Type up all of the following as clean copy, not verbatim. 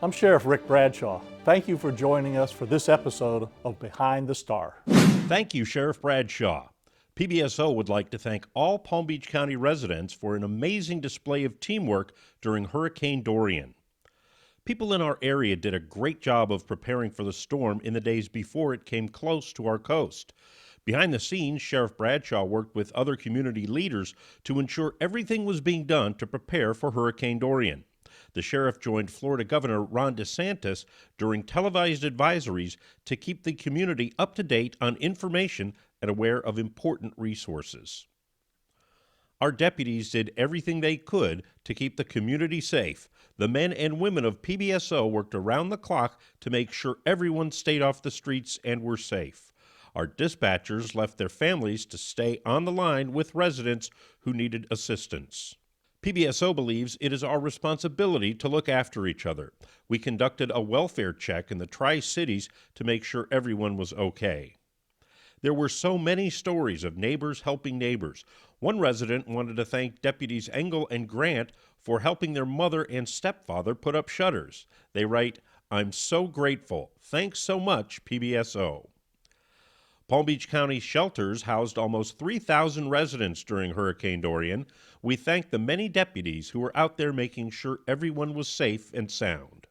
I'm Sheriff Rick Bradshaw. Thank you for joining us for this episode of Behind the Star. Thank you, Sheriff Bradshaw. Pbso would like to thank all Palm Beach County residents for an amazing display of teamwork during Hurricane Dorian. People in our area did a great job of preparing for the storm in the days before it came close to our coast. Behind the scenes, Sheriff Bradshaw worked with other community leaders to ensure everything was being done to prepare for Hurricane Dorian. The sheriff joined Florida Governor Ron DeSantis during televised advisories to keep the community up to date on information and aware of important resources. Our deputies did everything they could to keep the community safe. The men and women of Pbso worked around the clock to make sure everyone stayed off the streets and were safe. Our dispatchers left their families to stay on the line with residents who needed assistance. Pbso believes it is our responsibility to look after each other. We conducted a welfare check in the Tri-Cities to make sure everyone was okay. There were so many stories of neighbors helping neighbors. One resident wanted to thank Deputies Engel and Grant for helping their mother and stepfather put up shutters. They write, "I'm so grateful. Thanks so much, Pbso." Palm Beach County shelters housed almost 3,000 residents during Hurricane Dorian. We thank the many deputies who were out there making sure everyone was safe and sound.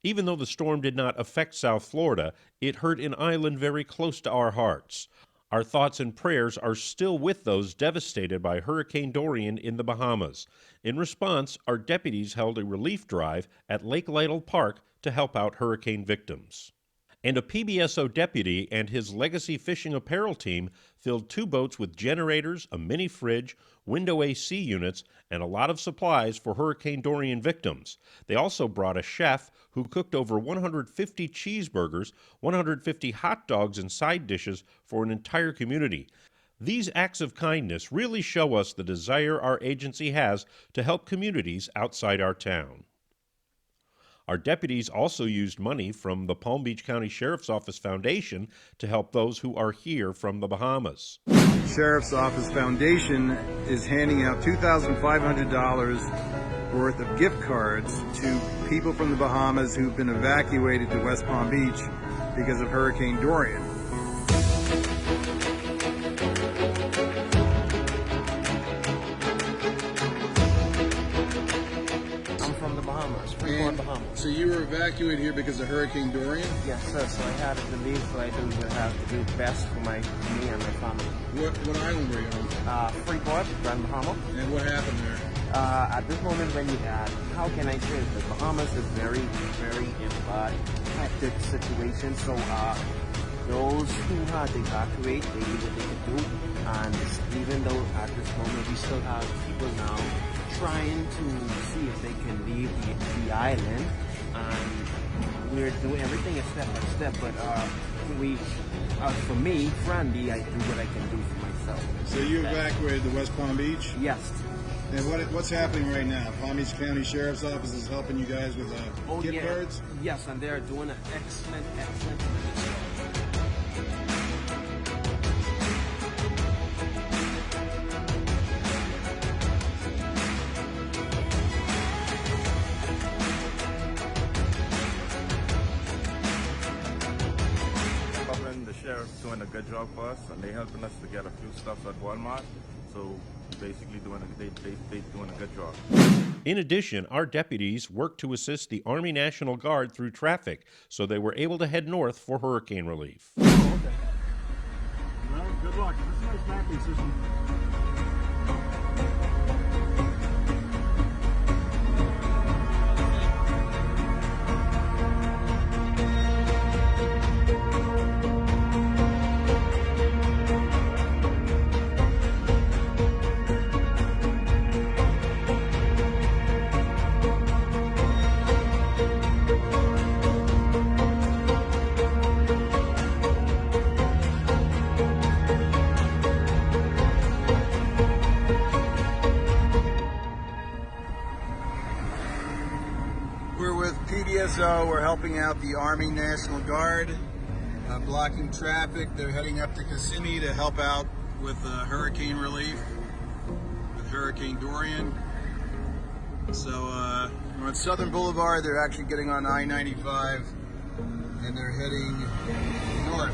Even though the storm did not affect South Florida, it hurt an island very close to our hearts. Our thoughts and prayers are still with those devastated by Hurricane Dorian in the Bahamas. In response, our deputies held a relief drive at Lake Lytle Park to help out hurricane victims. And a Pbso deputy and his Legacy Fishing Apparel team filled 2 boats with generators, a mini fridge, window AC units, and a lot of supplies for Hurricane Dorian victims. They also brought a chef who cooked over 150 cheeseburgers, 150 hot dogs, and side dishes for an entire community. These acts of kindness really show us the desire our agency has to help communities outside our town. Our deputies also used money from the Palm Beach County Sheriff's Office Foundation to help those who are here from the Bahamas. Sheriff's Office Foundation is handing out $2,500 worth of gift cards to people from the Bahamas who've been evacuated to West Palm Beach because of Hurricane Dorian. Bahamas. So you were evacuated here because of Hurricane Dorian? Yes, sir. So I had to leave, so I have to do best for me and my family. What island were you on? Freeport, Grand Bahama. And what happened there? At this moment, when how can I say it? The Bahamas is very, very in a bad, hectic situation. So those who had to evacuate, they did what they could do. And even though at this moment we still have people now trying to see if they can leave the island, and we're doing everything step by step, but for me, friendly, I do what I can do for myself. So you evacuated to West Palm Beach? Yes. And what's happening right now? Palm Beach County Sheriff's Office is helping you guys with gift cards? Yes, and they're doing an excellent job. The sheriff's doing a good job for us, and they're helping us to get a few stuff at Walmart. So basically doing a good job. In addition, our deputies worked to assist the Army National Guard through traffic, so they were able to head north for hurricane relief. Oh, okay. Well, good luck. This is a nice mapping system. Pbso, we're helping out the Army National Guard, blocking traffic. They're heading up to Kissimmee to help out with hurricane relief, with Hurricane Dorian. So we're on Southern Boulevard. They're actually getting on I-95 and they're heading north.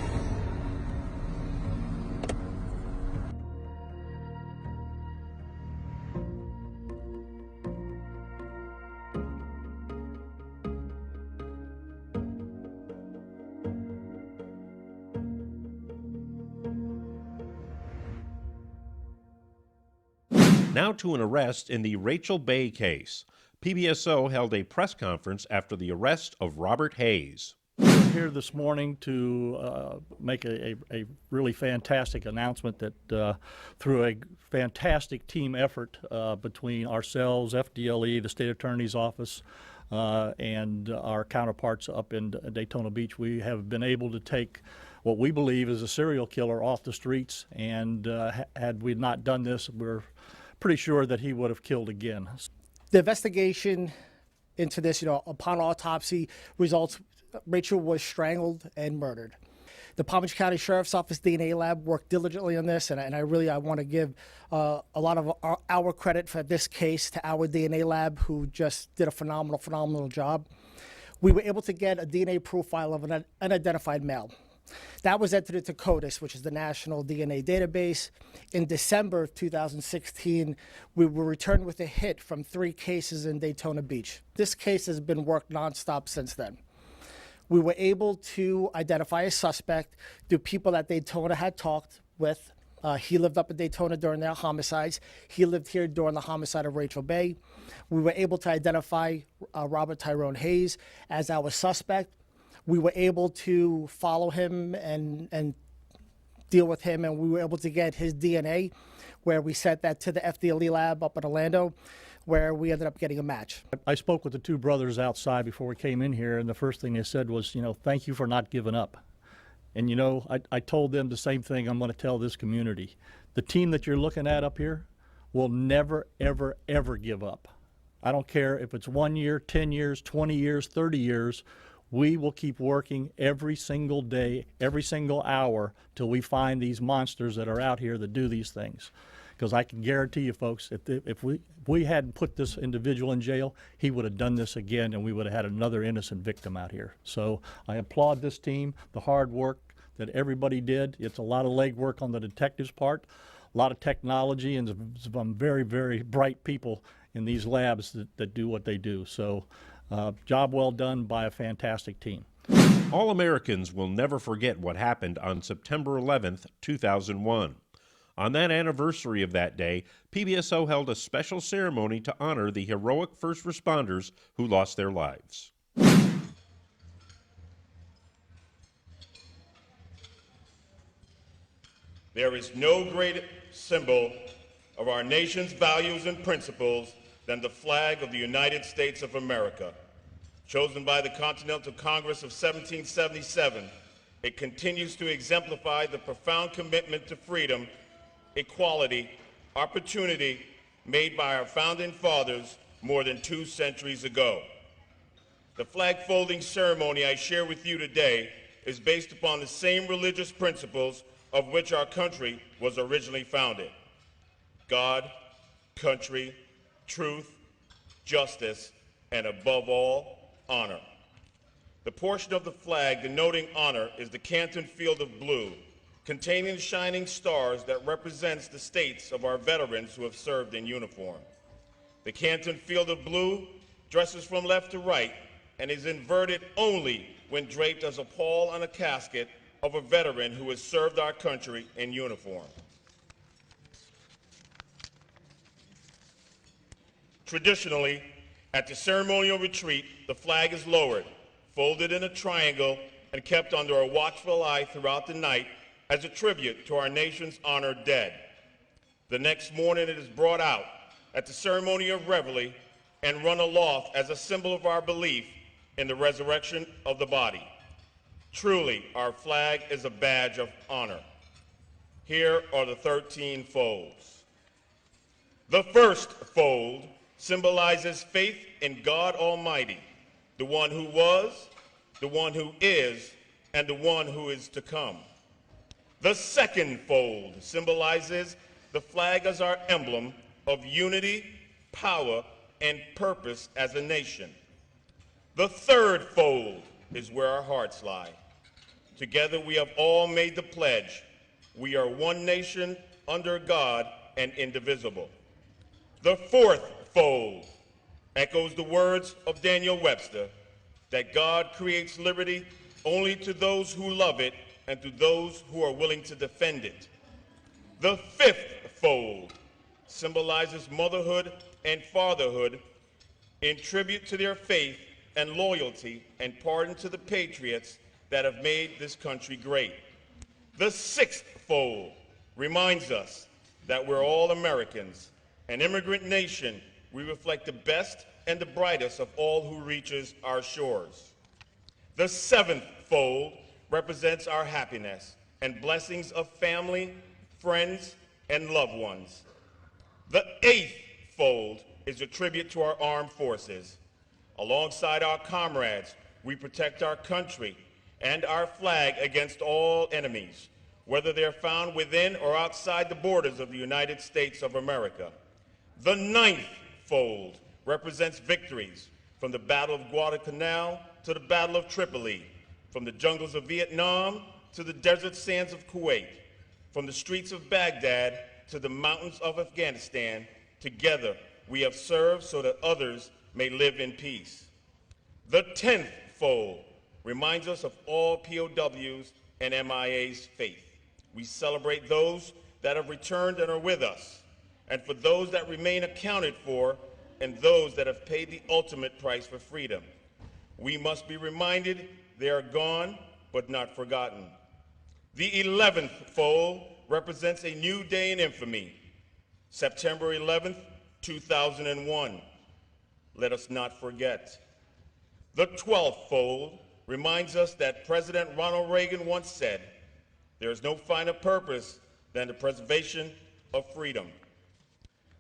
Now to an arrest in the Rachael BAE case. Pbso held a press conference after the arrest of Robert Hayes. We're here this morning to make a really fantastic announcement that through a fantastic team effort between ourselves, FDLE, the State Attorney's Office, and our counterparts up in Daytona Beach, we have been able to take what we believe is a serial killer off the streets, and had we not done this, we're pretty sure that he would have killed again. The investigation into this, upon autopsy results, Rachael was strangled and murdered. The Palm Beach County Sheriff's Office DNA lab worked diligently on this, and I want to give a lot of our credit for this case to our DNA lab, who just did a phenomenal job. We were able to get a DNA profile of an unidentified male. That was entered into CODIS, which is the National DNA Database. In December of 2016, we were returned with a hit from 3 cases in Daytona Beach. This case has been worked nonstop since then. We were able to identify a suspect through people that Daytona had talked with. He lived up in Daytona during their homicides. He lived here during the homicide of Rachael BAE. We were able to identify Robert Tyrone Hayes as our suspect. We were able to follow him and deal with him, and we were able to get his DNA, where we sent that to the FDLE lab up in Orlando, where we ended up getting a match. I spoke with the 2 brothers outside before we came in here, and the first thing they said was, thank you for not giving up. And I told them the same thing I'm going to tell this community. The team that you're looking at up here will never, ever, ever give up. I don't care if it's 1 year, 10 years, 20 years, 30 years. We will keep working every single day, every single hour, till we find these monsters that are out here that do these things. Because I can guarantee you, folks, if we hadn't put this individual in jail, he would have done this again, and we would have had another innocent victim out here. So I applaud this team, the hard work that everybody did. It's a lot of legwork on the detective's part, a lot of technology, and some very, very bright people in these labs that do what they do. So job well done by a fantastic team. All Americans will never forget what happened on September 11th, 2001. On that anniversary of that day, Pbso held a special ceremony to honor the heroic first responders who lost their lives. There is no greater symbol of our nation's values and principles than the flag of the United States of America. Chosen by the Continental Congress of 1777, it continues to exemplify the profound commitment to freedom, equality, opportunity made by our founding fathers more than 2 centuries ago. The flag folding ceremony I share with you today is based upon the same religious principles of which our country was originally founded: God, country, truth, justice, and above all, honor. The portion of the flag denoting honor is the Canton Field of Blue, containing the shining stars that represents the states of our veterans who have served in uniform. The Canton Field of Blue dresses from left to right and is inverted only when draped as a pall on a casket of a veteran who has served our country in uniform. Traditionally, at the ceremonial retreat, the flag is lowered, folded in a triangle, and kept under a watchful eye throughout the night as a tribute to our nation's honored dead. The next morning it is brought out at the ceremony of reveille and run aloft as a symbol of our belief in the resurrection of the body. Truly, our flag is a badge of honor. Here are the 13 folds. The first fold symbolizes faith in God Almighty, the one who was, the one who is, and the one who is to come. The second fold symbolizes the flag as our emblem of unity, power, and purpose as a nation. The third fold is where our hearts lie. Together we have all made the pledge. We are one nation under God and indivisible. The fourth fold echoes the words of Daniel Webster that God creates liberty only to those who love it and to those who are willing to defend it. The fifth fold symbolizes motherhood and fatherhood in tribute to their faith and loyalty and pardon to the patriots that have made this country great. The sixth fold reminds us that we're all Americans, an immigrant nation. We reflect the best and the brightest of all who reaches our shores. The seventh fold represents our happiness and blessings of family, friends, and loved ones. The eighth fold is a tribute to our armed forces. Alongside our comrades, we protect our country and our flag against all enemies, whether they're found within or outside the borders of the United States of America. The ninth fold represents victories from the Battle of Guadalcanal to the Battle of Tripoli, from the jungles of Vietnam to the desert sands of Kuwait, from the streets of Baghdad to the mountains of Afghanistan. Together we have served so that others may live in peace. The 10th fold reminds us of all POWs and MIA's faith. We celebrate those that have returned and are with us, and for those that remain accounted for, and those that have paid the ultimate price for freedom. We must be reminded they are gone, but not forgotten. The 11th fold represents a new day in infamy, September 11th, 2001. Let us not forget. The 12th fold reminds us that President Ronald Reagan once said, "There is no finer purpose than the preservation of freedom."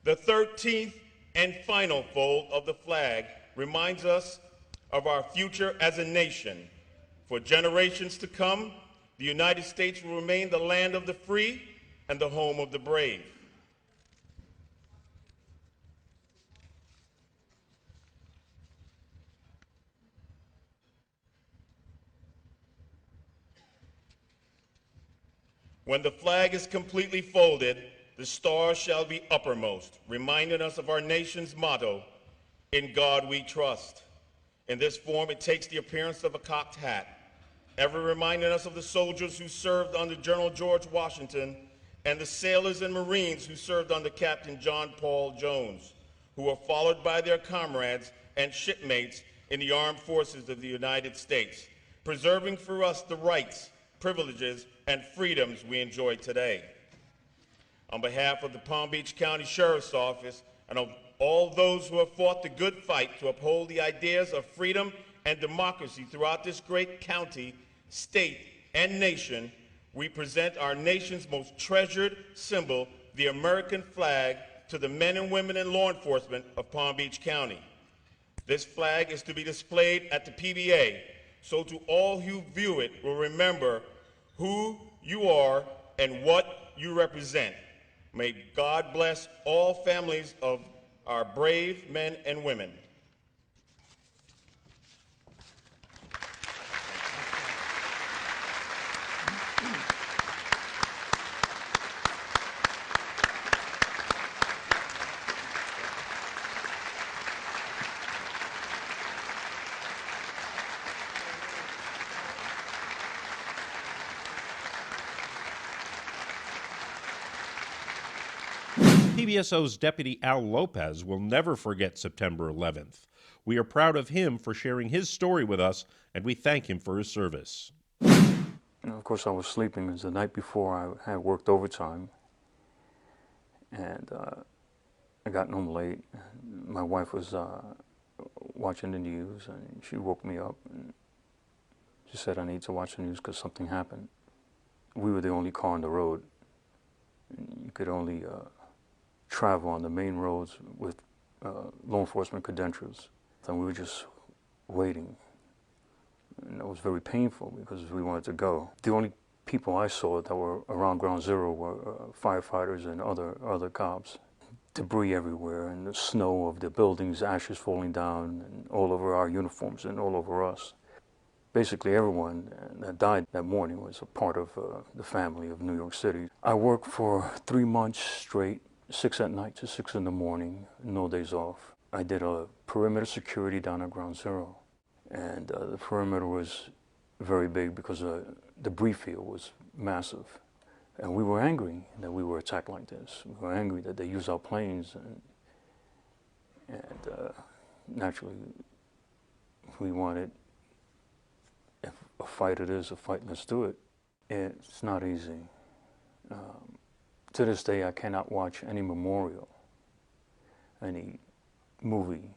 The 13th and final fold of the flag reminds us of our future as a nation. For generations to come, the United States will remain the land of the free and the home of the brave. When the flag is completely folded, the star shall be uppermost, reminding us of our nation's motto, "In God we trust." In this form, it takes the appearance of a cocked hat, ever reminding us of the soldiers who served under General George Washington and the sailors and Marines who served under Captain John Paul Jones, who were followed by their comrades and shipmates in the armed forces of the United States, preserving for us the rights, privileges, and freedoms we enjoy today. On behalf of the Palm Beach County Sheriff's Office and of all those who have fought the good fight to uphold the ideas of freedom and democracy throughout this great county, state, and nation, we present our nation's most treasured symbol, the American flag, to the men and women in law enforcement of Palm Beach County. This flag is to be displayed at the PBA, so to all who view it will remember who you are and what you represent. May God bless all families of our brave men and women. Pbso's Deputy Al Lopez will never forget September 11th. We are proud of him for sharing his story with us, and we thank him for his service. Of course, I was sleeping. It was the night before I had worked overtime, and I got home late. My wife was watching the news, and she woke me up, and she said, "I need to watch the news because something happened." We were the only car on the road. You could only travel on the main roads with law enforcement credentials. And we were just waiting. And it was very painful because we wanted to go. The only people I saw that were around Ground Zero were firefighters and other cops. debris everywhere and the snow of the buildings, ashes falling down and all over our uniforms and all over us. Basically everyone that died that morning was a part of the family of New York City. I worked for 3 months straight, 6 at night to 6 in the morning, no days off. I did a perimeter security down at Ground Zero. And the perimeter was very big because the debris field was massive. And we were angry that we were attacked like this. We were angry that they used our planes, and naturally, we wanted, if a fight it is, a fight, let's do it. It's not easy. To this day, I cannot watch any memorial, any movie.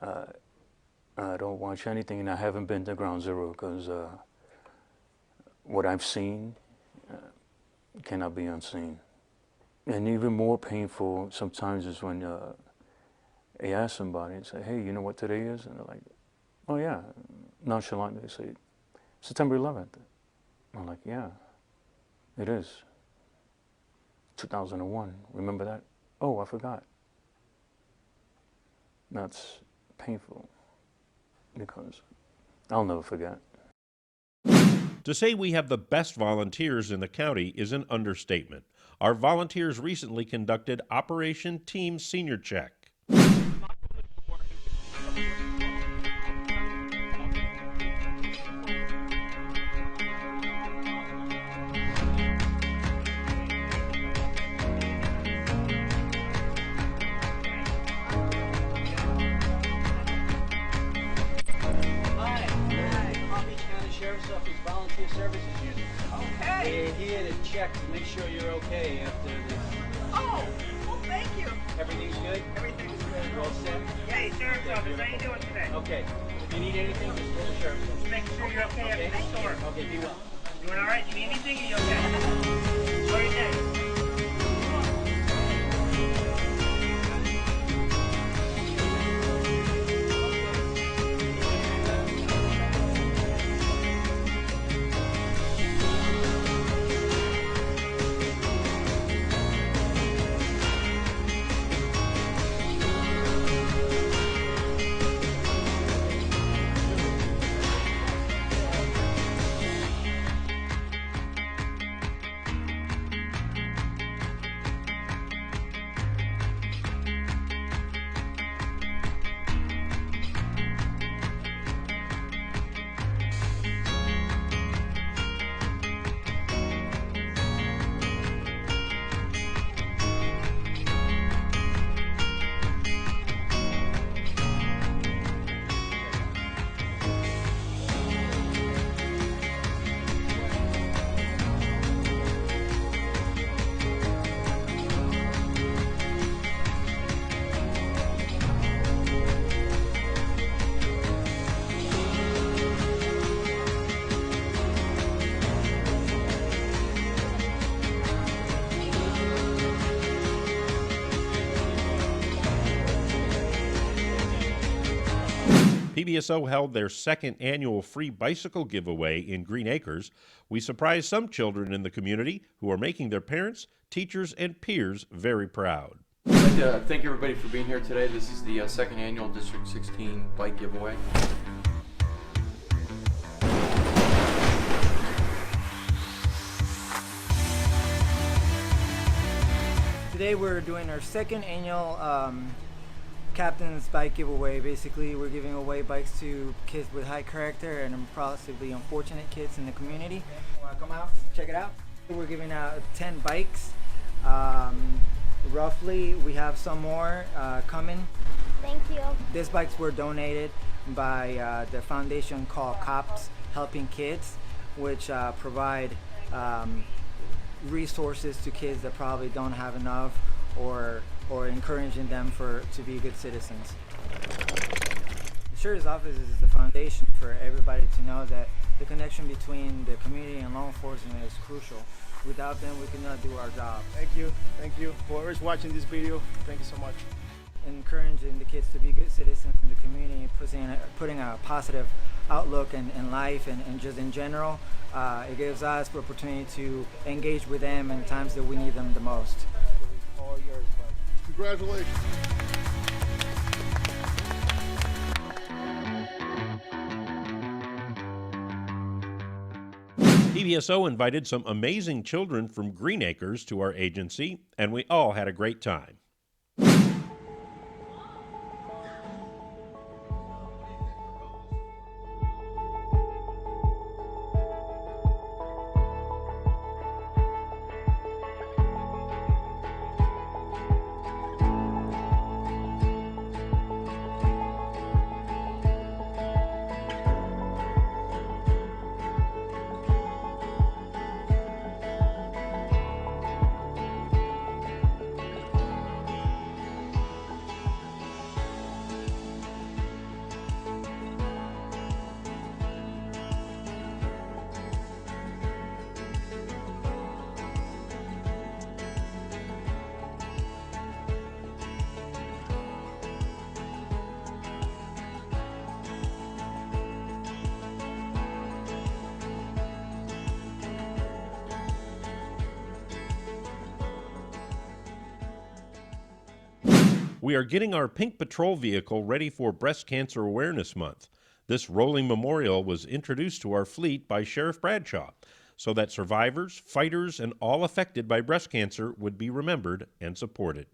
I don't watch anything, and I haven't been to Ground Zero because what I've seen cannot be unseen. And even more painful sometimes is when I ask somebody and say, hey, you know what today is? And they're like, oh yeah, nonchalantly they say, September 11th. I'm like, yeah, it is. 2001, remember that? Oh, I forgot. That's painful because I'll never forget. To say we have the best volunteers in the county is an understatement. Our volunteers recently conducted Operation Team Senior Check. We're here to check to make sure you're okay after this. Oh, well, thank you. Everything's good? Everything's good. You're all set? Hey, Sheriff's Office, how you doing today? Okay. If you need anything, just call the Sheriff's Office. Making sure you're okay after the storm. Okay, be well. Doing all right? You need anything? Are you okay? Enjoy your day. Pbso held their second annual free bicycle giveaway in Green Acres. We surprised some children in the community who are making their parents, teachers, and peers very proud. I'd like to thank everybody for being here today. This is the second annual District 16 bike giveaway. Today we're doing our second annual Captain's Bike Giveaway. Basically, we're giving away bikes to kids with high character and possibly unfortunate kids in the community. Want to come out, check it out? We're giving out 10 bikes. Roughly, we have some more coming. Thank you. These bikes were donated by the foundation called Cops Helping Kids, which provide resources to kids that probably don't have enough, or encouraging them to be good citizens. The Sheriff's Office is the foundation for everybody to know that the connection between the community and law enforcement is crucial. Without them, we cannot do our job. Thank you, thank you. Whoever's watching this video, thank you so much. Encouraging the kids to be good citizens in the community, putting a positive outlook in life and just in general, it gives us the opportunity to engage with them in times that we need them the most. All yours, bud. Congratulations. Pbso invited some amazing children from Green Acres to our agency, and we all had a great time. We are getting our pink patrol vehicle ready for Breast Cancer Awareness Month. This rolling memorial was introduced to our fleet by Sheriff Bradshaw so that survivors, fighters, and all affected by breast cancer would be remembered and supported.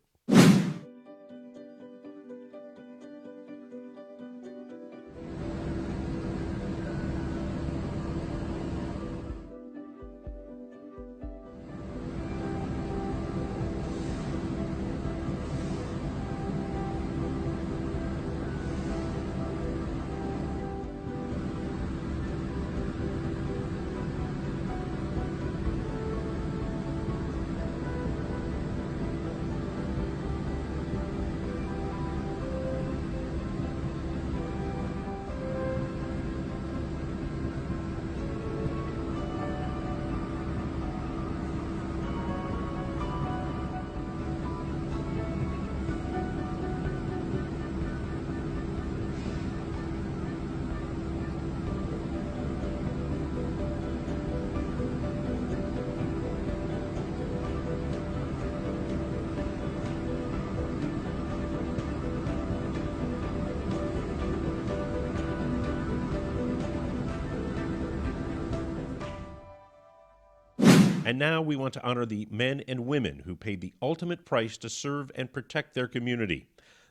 And now we want to honor the men and women who paid the ultimate price to serve and protect their community.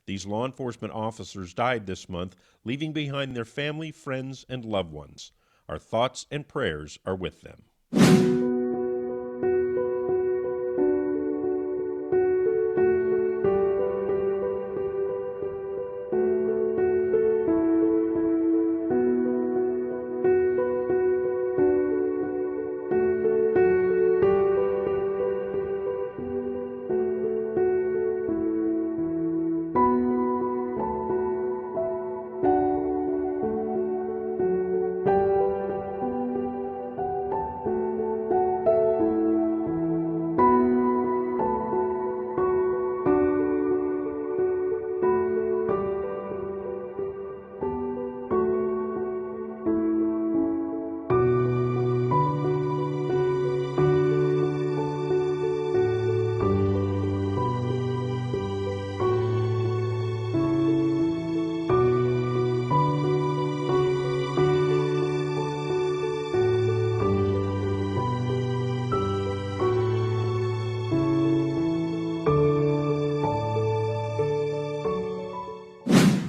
These law enforcement officers died this month, leaving behind their family, friends, and loved ones. Our thoughts and prayers are with them.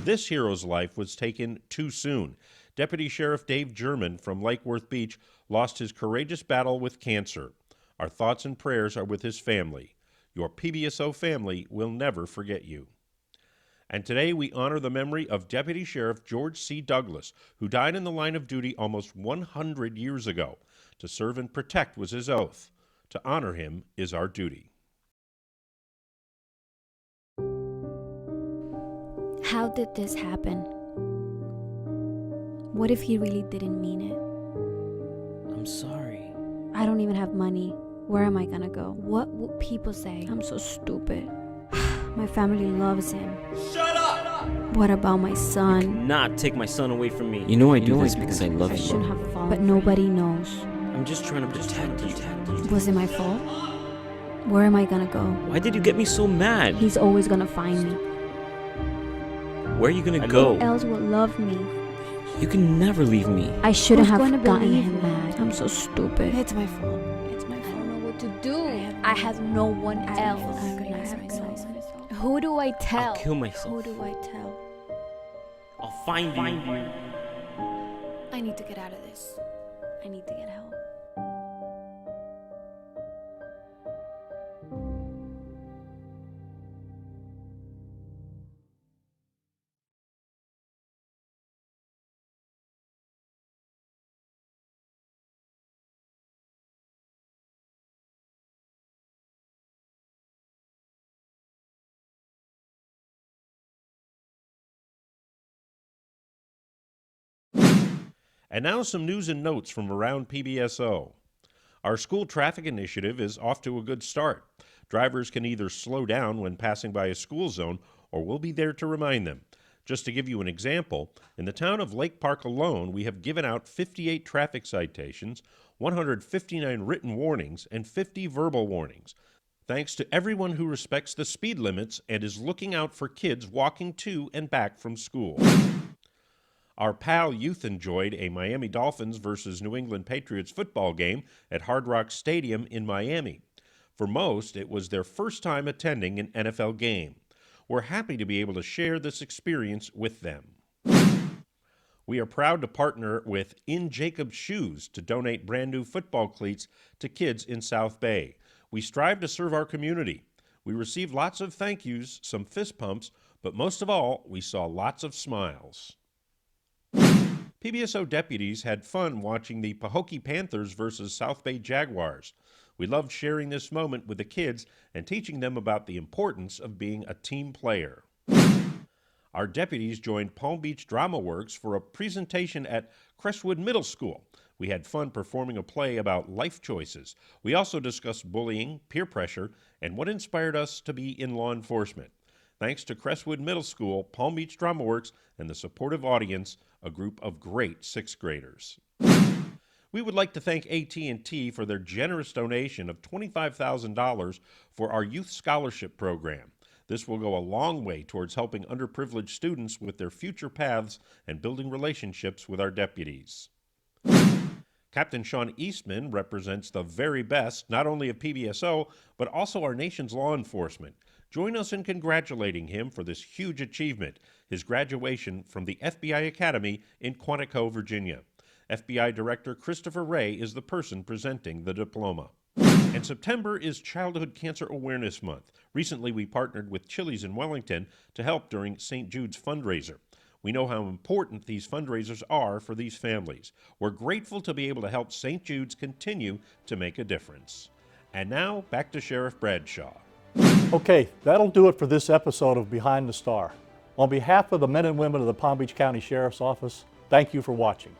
This hero's life was taken too soon. Deputy Sheriff Dave German from Lake Worth Beach lost his courageous battle with cancer. Our thoughts and prayers are with his family. Your Pbso family will never forget you. And today we honor the memory of Deputy Sheriff George C. Douglas, who died in the line of duty almost 100 years ago. To serve and protect was his oath. To honor him is our duty. How did this happen? What if he really didn't mean it? I'm sorry. I don't even have money. Where am I gonna go? What will people say? I'm so stupid. My family loves him. Shut up! What about my son? Not take my son away from me. You know I do this because I love I you. shouldn't have fallen, but nobody knows. I'm just trying to protect you. Was it my fault? Where am I gonna go? Why did you get me so mad? He's always gonna find me. Where are you gonna go? Who else would love me? You can never leave me. I shouldn't Who's have gonna gotten believe him me? mad. I'm so stupid. It's my fault. It's my fault. I don't know what to do. I have no one else. Who do I tell? I'll kill myself. Who do I tell? I'll find you. I need to get out of this. I need to get help. And now some news and notes from around Pbso. Our school traffic initiative is off to a good start. Drivers can either slow down when passing by a school zone, or we'll be there to remind them. Just to give you an example, in the town of Lake Park alone, we have given out 58 traffic citations, 159 written warnings, and 50 verbal warnings. Thanks to everyone who respects the speed limits and is looking out for kids walking to and back from school. Our PAL youth enjoyed a Miami Dolphins versus New England Patriots football game at Hard Rock Stadium in Miami. For most, it was their first time attending an NFL game. We're happy to be able to share this experience with them. We are proud to partner with In Jacob's Shoes to donate brand new football cleats to kids in South Bay. We strive to serve our community. We received lots of thank yous, some fist pumps, but most of all, we saw lots of smiles. Pbso deputies had fun watching the Pahokee Panthers versus South Bay Jaguars. We loved sharing this moment with the kids and teaching them about the importance of being a team player. Our deputies joined Palm Beach Drama Works for a presentation at Crestwood Middle School. We had fun performing a play about life choices. We also discussed bullying, peer pressure, and what inspired us to be in law enforcement. Thanks to Crestwood Middle School, Palm Beach Drama Works, and the supportive audience, a group of great sixth graders. We would like to thank AT&T for their generous donation of $25,000 for our youth scholarship program. This will go a long way towards helping underprivileged students with their future paths and building relationships with our deputies. Captain Sean Eastman represents the very best, not only of Pbso, but also our nation's law enforcement. Join us in congratulating him for this huge achievement, his graduation from the FBI Academy in Quantico, Virginia. FBI Director Christopher Ray is the person presenting the diploma. And September is Childhood Cancer Awareness Month. Recently, we partnered with Chili's in Wellington to help during St. Jude's fundraiser. We know how important these fundraisers are for these families. We're grateful to be able to help St. Jude's continue to make a difference. And now, back to Sheriff Bradshaw. Okay, that'll do it for this episode of Behind the Star. On behalf of the men and women of the Palm Beach County Sheriff's Office, thank you for watching.